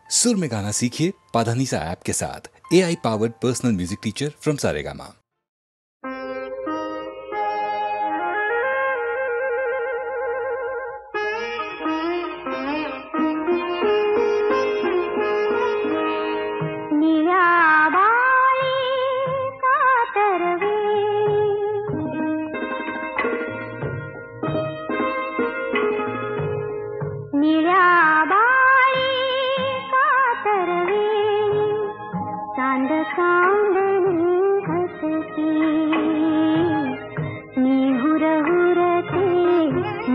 सुर में गाना सीखिए पाधानीसा ऐप के साथ। AI powered personal music teacher from Saregama.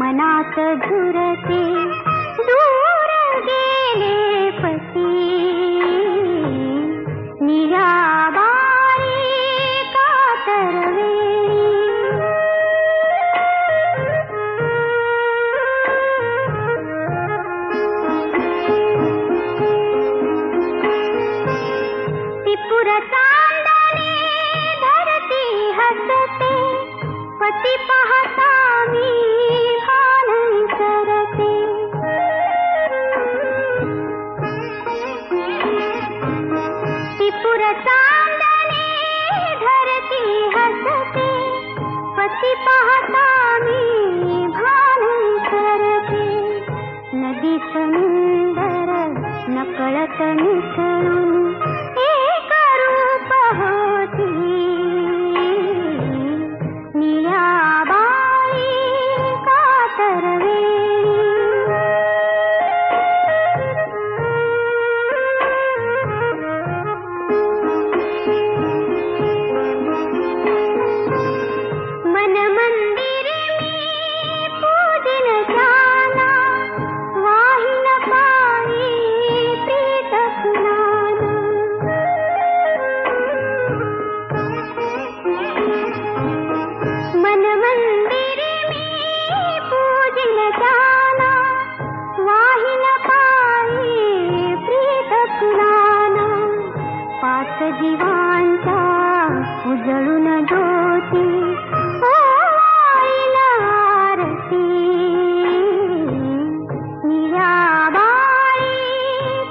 मनात झुरते दूर गेले पती निराबाई कातरवे त्रिपुर चांदणे धरती हसते पती पाहता मी पाहता मी भान करते नदी समुंदर नकळत मिसळून एक रूप होती निराबाई कातरवे जीवांचा उजळून ज्योती ओवाळीला आरती निराबाई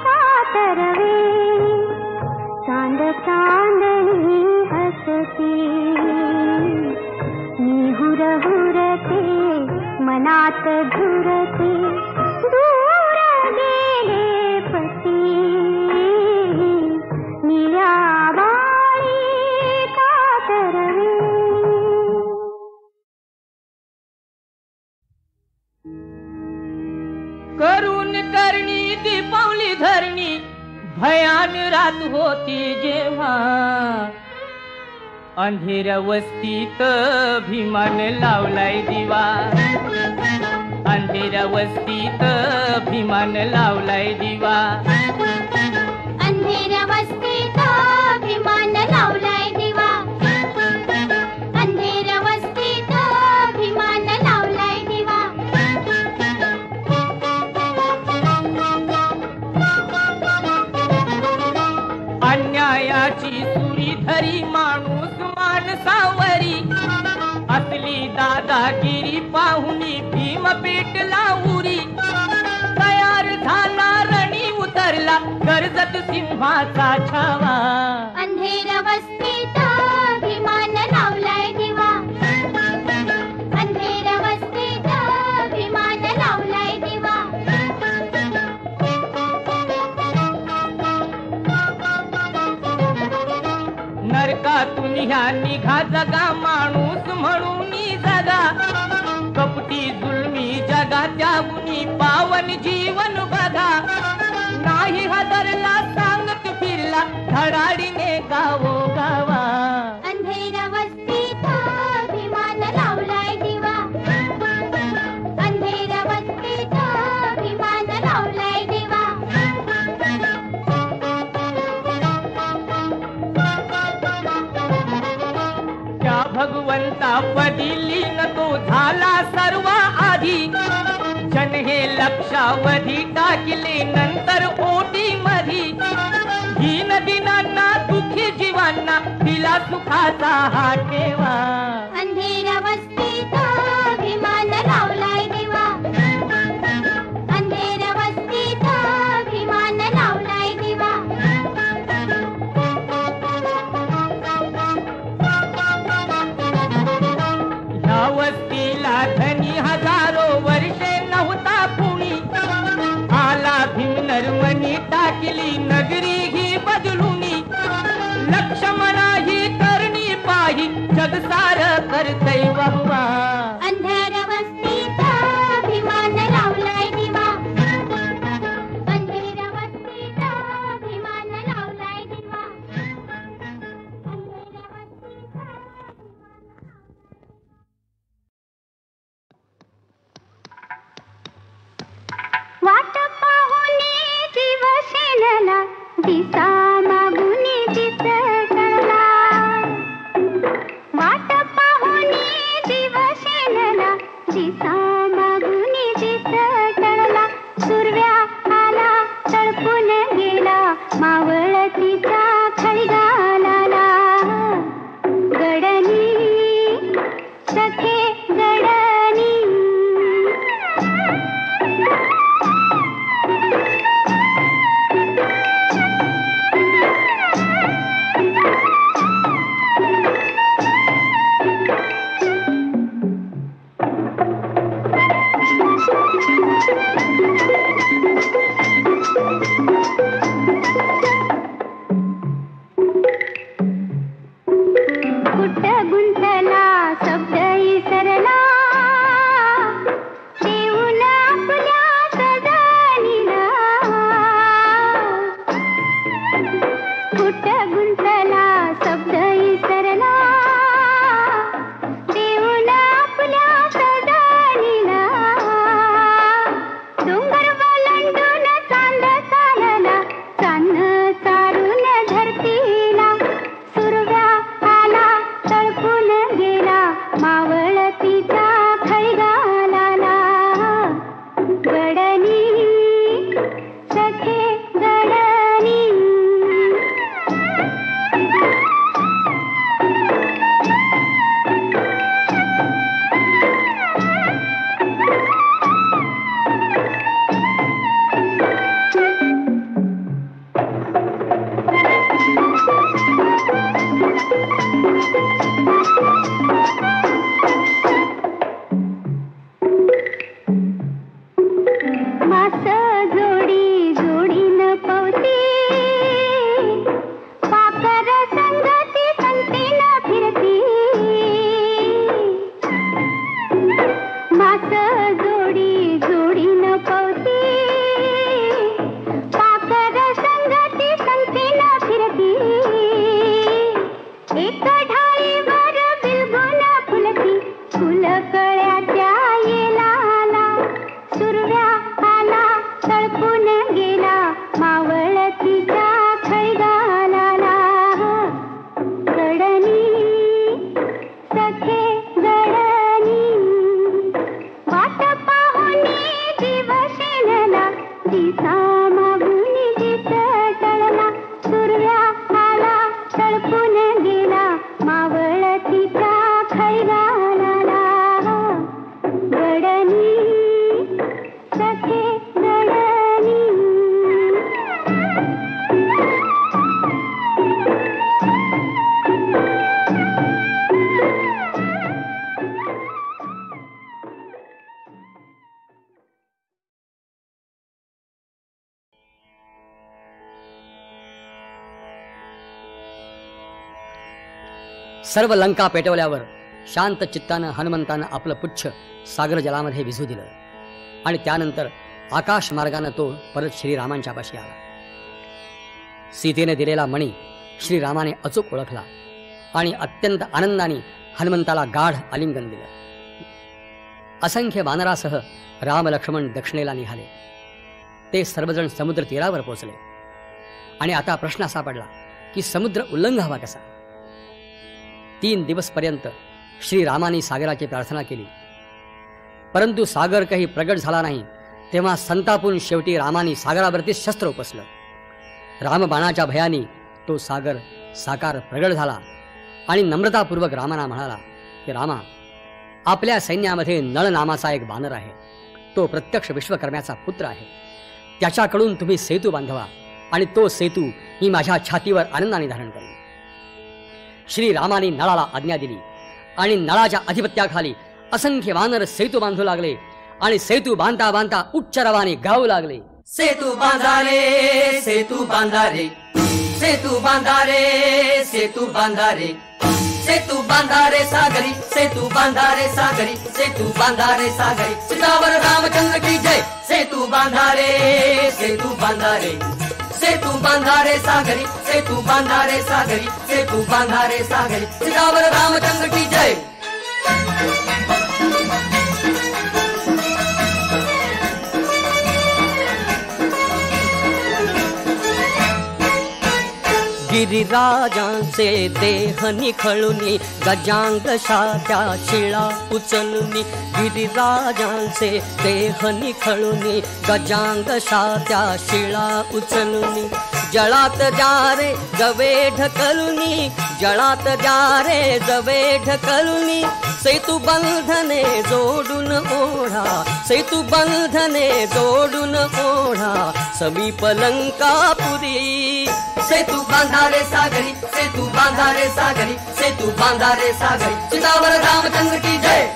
कातरवे चांद चांदणी हसती निहुर हुरते मनात झुरते दूर गेले पती करून करणी दीपावली धरणी भयान रात होती जेव्हा अंधेऱ्या वस्तीत भीमान लावलाय दिवा अंधेऱ्या वस्तीत भीमान लावलाय दिवा अंधेऱ्या वस्तीत भीमान लावलाय दिवा अंधेऱ्या वस्तीत भीमान लावलाय दिवा अन्यायाची सुरी धरी माणूस माणसावरी असली दादागिरी पाहुनी भीम पेटला उरी तयार झाला रणी उतरला कर्जत सिंहाचा छावा अंधेऱ्या वस्तीत भीमान लावलाय दिवा अंधेऱ्या वस्तीत भीमान लावलाय दिवा नरकातून ह्या निघा जगा माणूस म्हणून जगा कपटी जुलमी जगा त्यागुनी पावन जीवन बघा नाही हादरला सांगत फिरला धडाडीने गावो गावा अंधेऱ्या वस्तीत भीमान लावलाय दिवा अंधेऱ्या वस्तीत भीमान लावलाय दिवा त्या भगवंता पदिलीन तो झाला सर्व आधी जन हे लक्षावधी टाकले नंतर ओटी मधी दीन दिनांना दुखी जीवांना दिला सुखाचा हा ठेवा अंधेऱ्या वस्तीत भीमान लावलाय दिवा अंधेऱ्या वस्तीत भीमान लावलाय केली नगरी ही बदलुनी, लक्ष्मणा ही करणी पाही जगसार करतै वाहवा. अंधार वस्तीचा अभिमान लावलाय दिवा, अंधेर वस्तीचा अभिमान लावलाय दिवा, अंधेर वस्तीचा. वाट पाहुनी जीव शेणला, दिसा मागुनी दिस टळला. वाट पाहुनी जीव शेणला, दिसा मागुनी दिस टळला. सुरव्या आला तळपून गेला, मावळतीचा खळगालाला. गडनी सखे गडनी, कुठ गुंतला शब्द इसरला, देऊन आपल्या सजनीला. कुठ गुंतला शब्द इसरला, देऊन आपल्या सजनीला. डोंगर वलंडून चांद चालला, चांद चारून धरतीला. सुरव्या आला तळपून गेला, मावळतीचा खळगालाला. गडनी सखे गडनी, मास जोडी जोडीन पवती, पाकर संगती संगतीन फिरती. मास जोडी जोडीन पवती, पाकर संगती संगतीन फिरती. एक ढाळीवर बिलगुन फुलती, फुल कळ्याच्या येलाला. सुरव्या आला तळपून गेला, मावळतीच्या खळगालाला. गडनी सखे गडनी, वाट पाहुनी जीव शेणला, दिसा मागुनी दिस टळला. सुरव्या आला तळपून गेला, मावळतीच्या खळगालाला. गडनी सखे गडनी. सर्व लंका पेटवल्यावर शांत चित्तानं हनुमंतानं आपलं पुच्छ सागर जलामध्ये विझू दिलं आणि त्यानंतर आकाश मार्गानं तो परत श्रीरामांच्या पाशी आला. सीतेने दिलेला मणी श्रीरामाने अचूक ओळखला आणि अत्यंत आनंदाने हनुमंताला गाढ आलिंगन दिलं. असंख्य वानरासह राम लक्ष्मण दक्षिणेला निघाले. ते सर्वजण समुद्र तीरावर पोचले आणि आता प्रश्न असा पडला की समुद्र उल्लंघावा कसा. 3 दिवसपर्यंत श्रीरामाने सागराची प्रार्थना केली, परंतु सागर काही प्रगट झाला नाही. तेव्हा संतापून शेवटी रामाने सागरावरती शस्त्र उपसलं. रामबाणाच्या भयाने तो सागर साकार प्रगट झाला आणि नम्रतापूर्वक रामाना म्हणाला की रामा, आपल्या सैन्यामध्ये नळ नामाचा एक वानर आहे. तो प्रत्यक्ष विश्वकर्म्याचा पुत्र आहे. त्याच्याकडून तुम्ही सेतू बांधवा आणि तो सेतू मी माझ्या छातीवर आनंदाने धारण करेन. श्रीरामाने नळाला आज्ञा दिली आणि नळाच्या अधिपत्याखाली असंख्य वानर सेतू बांधू लागले आणि सेतू बांधता बांधता उच्च रवाने गाऊ लागले. सेतू बांधारे सेतू बांधारे सेतू बांधारे सेतू बांधारे सेतू बांधारे सागरी सेतू बांधारे सागरी सेतू बांधारे सागरी सितावर रामचंद्र की जय सेतू बांधारे सेतू बांधारे सेतू बांधारे सागरी सेतू बांधारे सागरी सेतू बांधारे सागरी सितावर रामचंद्र की जय। गिरिराजांचे देह निखळुनी गजांग शात्या शिळा उचलुनी गिरिराजांचे देह निखळुनी गजांग शात्या शिळा उचलुनी जळात जारे जवे ढकलुनी जळात जारे जवे ढकलुनी सेतू बंधने जोडून ओढा सेतू बंधने जोडून ओढा समीप लंकापुरी सेतू बांधारे सागरी सेतू बांधारे सागरी सेतू बांधारे सागरी सितावर रामचंद्र की जय।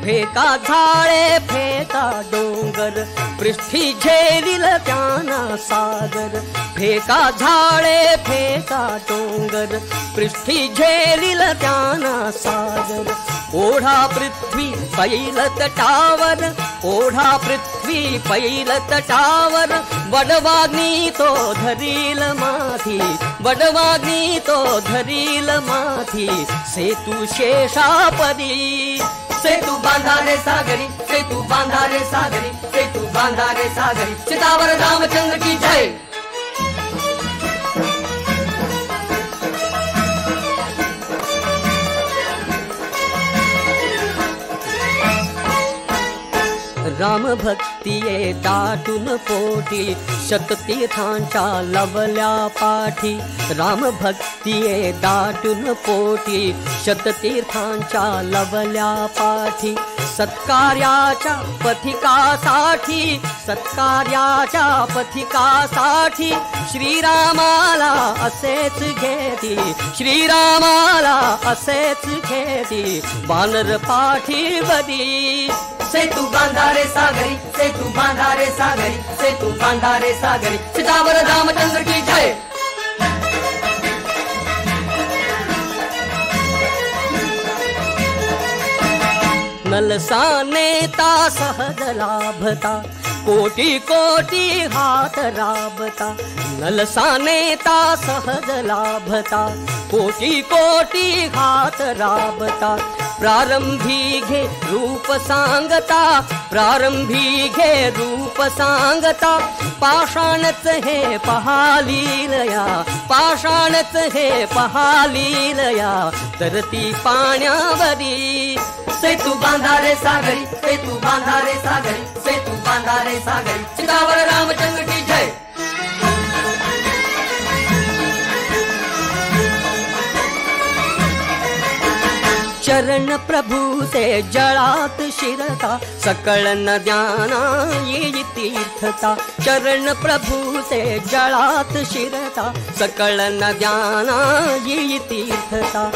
फेका झाळे फेका डोंगर पृष्ठी झेलिल त्याना सागर फेका झाळे फेका डोंगर पृष्ठी झेलिल त्याना सागर ओढा पृथ्वी पैल तटावर ओढा पृथ्वी पैल तटावर वडवाग्नी तो धरील माथी वडवाग्नी तो धरील माथी सेतू शेषापदी सेतू बांधारे सागरी सेतू बांधारे सागरी सेतू बांधारे सागरी सितावर रामचंद्र की जय। राम भक्तिये दाटून पोटी शततीर्थांच्या लवल्या पाठी राम भक्तिये दाटून पोटी शततीर्थांच्या लवल्या पाठी सत्कार्याच्या पथिकासाठी सत्कार्याच्या पथिकासाठी श्रीरामाला असेच घेती श्रीरामाला असेच घेती वानर पाठीवदी सेतू बांधारे सागरी सेतू बांधारे सागरी सेतू बांधारे सागरी सितावर रामचंद्र की जय। नलसा नेता सहज लाभता कोटी कोटी हात राबता नलसा नेता सहज लाभता कोटी कोटी हात राबता प्रारंभी घे रूप सांगता प्रारंभी घे रूप सांगता पाषाणच हे पहालीलया पाषाणच हे पहालीलया तरती पाण्यावरी सेतू बांधारे सागरी सेतू बांधारे सागरी सेतू बांधारे सागरी सितावर रामचंद्र की जय। चरण प्रभु से जळात शिरता सकळ नद्याना येई तीर्थता चरण प्रभु से जळात शिरता सकळ नद्याना येई तीर्थता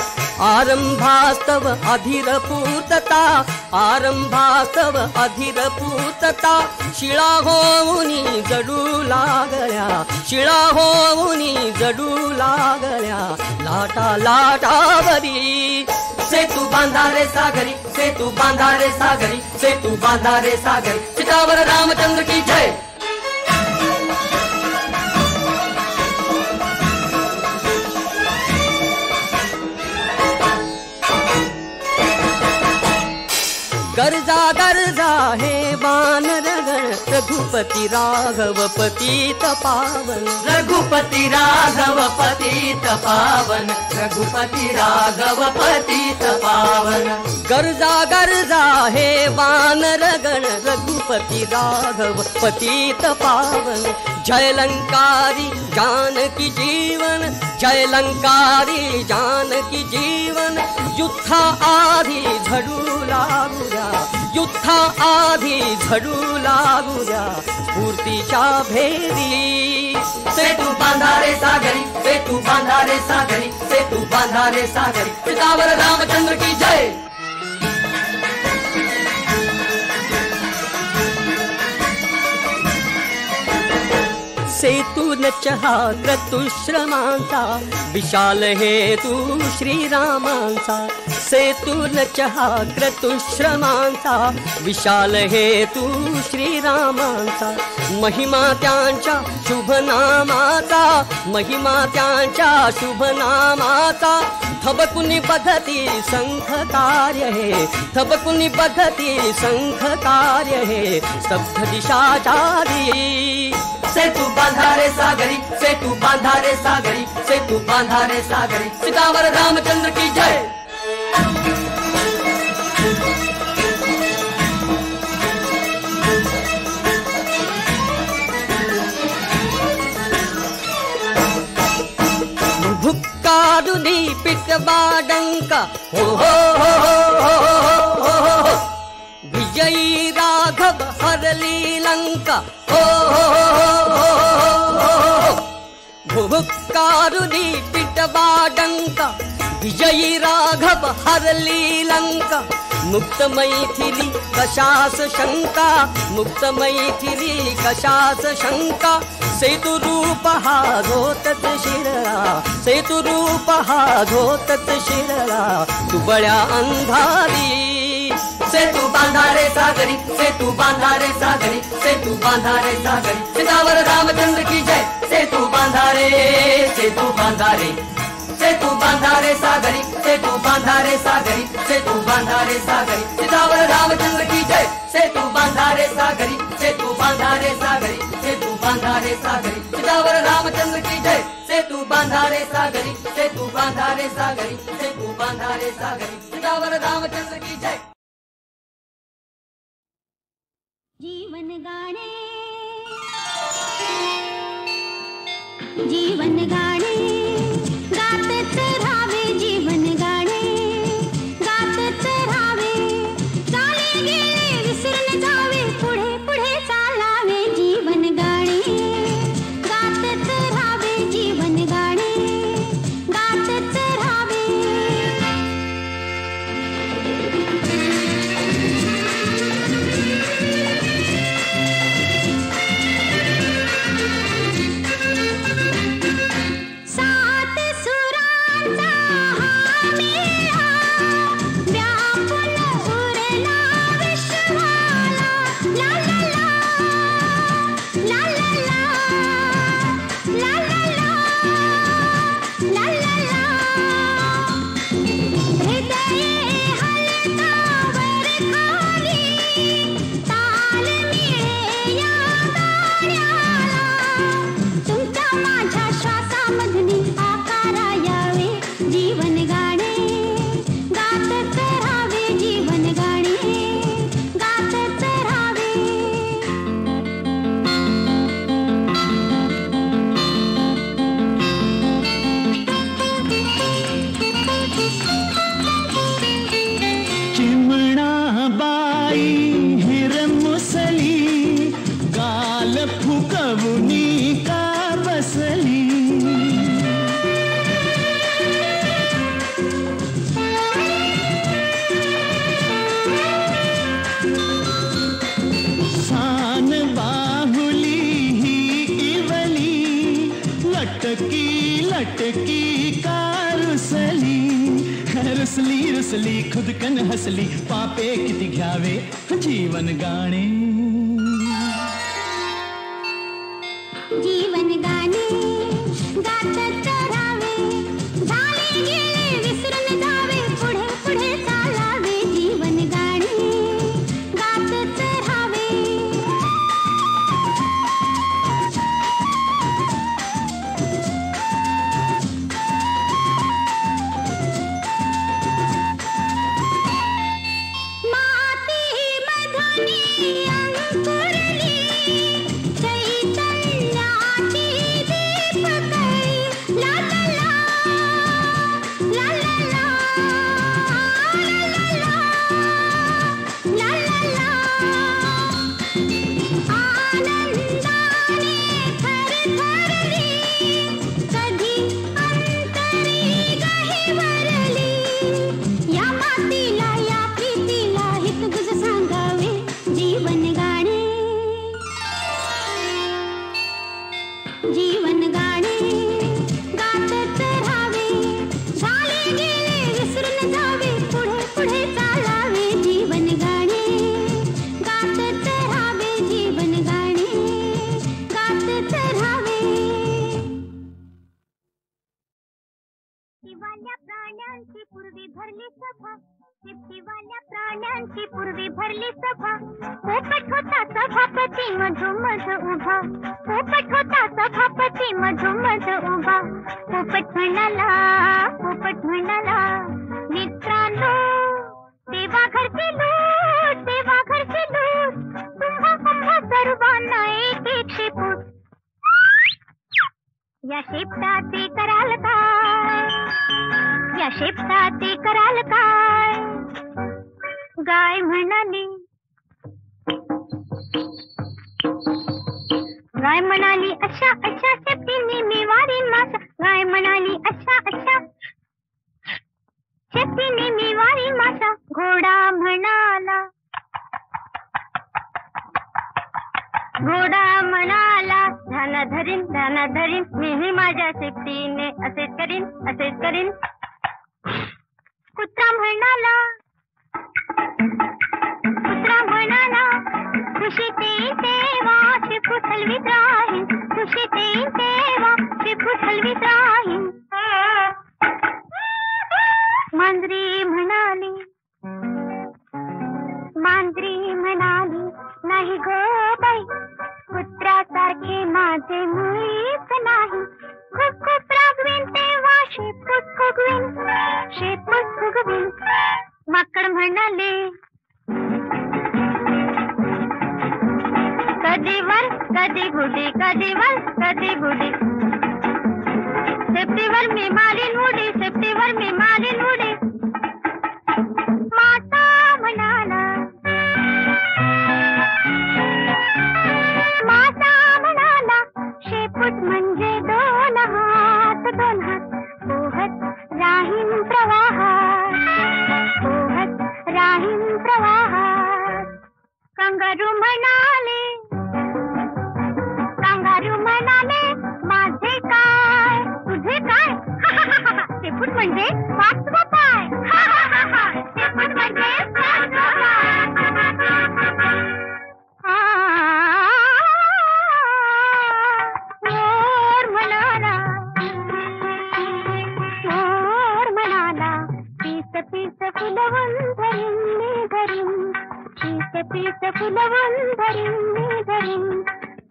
आरंभास्तव अधीर पूर्तता आरंभास्तव अधीर पूर्तता शिळा होऊनी जडू लागल्या शिळा होऊनी जडू लागल्या लाटा लाटावरी सेतू बांधारे सागरी सेतू बांधारे सागरी सेतू बांधारे सागरी सितावर रामचंद्र की जय। गर्जा गर्जा हे वानरगण रघुपति राघव पतित पावन रघुपति राघव पतित पावन रघुपति राघव पतित पावन गर्जा गर्जा हे वानरगण रघुपति राघव पतित पावन जय लंकारी जानकी जीवन जय लंकारी जानकी जीवन युद्धा आधी झडू लागूया युद्धा आधी झडू लागू द्या स्फूर्तीच्या भेरी. सेतू बांधारे सागरी, सेतू बांधारे सागरी, सेतू बांधारे सागरी. सीतावर रामचंद्र की जय. सेतून चहा क्रतुश्रमांचा विशाल हेतू श्रीरामांचा. सेतून चहा क्रतुश्रमांचा विशाल हेतू श्रीरामांचा. महिमा त्यांच्या शुभ नामाचा, महिमा त्यांच्या शुभ नामाचा. थबकुनी बघती शंख कार्य हे, थबकुनी बघती शंख कार्य हे. स्तब्ध दिशा जारी. सेतू बांधारे सागरी, सेतू बांधारे सागरी, सेतू बांधारे सागरी. सीतावर रामचंद्र की जय. भुक्कारुनी पिटबाडंका हो हो हो हो हो हो. विजयी राघव हरली लंका हो हो हो हो. भुक्कारुनी पिटबाडंका विजयी राघव हरली लंका. मुक्त मैथिली कशास शंका, मुक्त मैथिली कशास शंका. सेतु रूप हा धोतच शिरला, सेतु रूप हा धोतच शिरला. दुबळ्या अंधारी. सेतू बांधारे सागरी, सेतू बांधारे सागरी, सेतू बांधारे सागरी. सीतावर रामचंद्र की जय. सेतू बांधारे, सेतू बांधारे, सेतू बांधारे सागरी, सेतू बांधारे सागरी, सेतू बांधारे सागरी. सीतावर रामचंद्र की जय. सेतू बांधारे सागरी, सेतू बांधारे सागरी, सेतू बांधारे सागरी. सीतावर रामचंद्र की जय. सेतू बांधारे सागरी, सेतू बांधारे सागरी, सेतू बांधारे सागरी. सीतावर रामचंद्र की जय. जीवन गाणे, जीवन गाणे, गातच राहावे. जीवन गाणे, गातच राहावे. चाले गेले विसरून जावे, पुढे पुढे चालावे. जीवन गाणे, गातच राहावे. जीवन गाणे, गातच राहावे. सात सुरांचा हा मेळा व्यापून उरला विश्वाला. ला ला ला, ला ला ला, ला ला ला, ला ला ला. हृदये हलकावर खाली, ताल मिळे या गाण्याला. तुमच्या माझ्या श्वासामधली आकारा यावे. जीवन गाणे, गातच राहावे. जीवन गाणे, गातच राहावे. चिमणाबाई हिरमुसली, गाल फुकवुनी का बसली. सान बाहुली ही इवली, लटकी लटकी का रुसली. रुसली रुसली खुदकन हसली, पापे किती घ्यावे जीवन गाणे. जीवन गाणे, गातच राहावे. झाले गेले विसरून जावे, पुढे पुढे चालावे. जीवन गाणे, गातच राहावे. माती मधुनी अंकुरली, चैतन्याची दीपकळी. ला ला ला, ला ला ला, ला ला ला, ला ला पूर्वी भरली सभा पोपट होता सभापती मधोमध उभा पोपट होता सभापती मधोमध उभा पोपट म्हणाला मित्रांनो देवा घरची लूट तुम्हा सर्वांना एक एक शेपूट या शेपटाचे कराल काय गाय म्हणाली अशा शेपटीने मी वारीन मासा गाय म्हणाली अशा शेपटीने मी वारीन मासा घोडा म्हणाला ध्यान धरीन मीही माझ्या शेपटीने असेच करीन कुत्रा म्हणाला खुशीते तेव्हा शेपूट हलवीत राहीन मांजरी म्हणाली नाही गो बाई कुत्र्यासारखे माझे मुळीच नाही खूप रागवीन तेव्हा शेपूट फुगवीन माकड म्हणाले कधी वर कधी बुडी शेपटीवर मी मारीन उडी मासा म्हणाला शेपूट म्हणजे दोन हात पोहत राहीन प्रवाहात कंगारू म्हणाले माझे काय तुझे काय शेपूट म्हणजे पाचवा पाय शेपूट म्हणजे मोर म्हणाला पीस फुलवून धरीन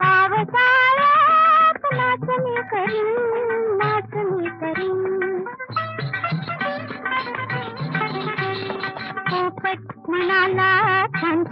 पावसाळ्यात नाचणी करीन पोपट म्हणाला छान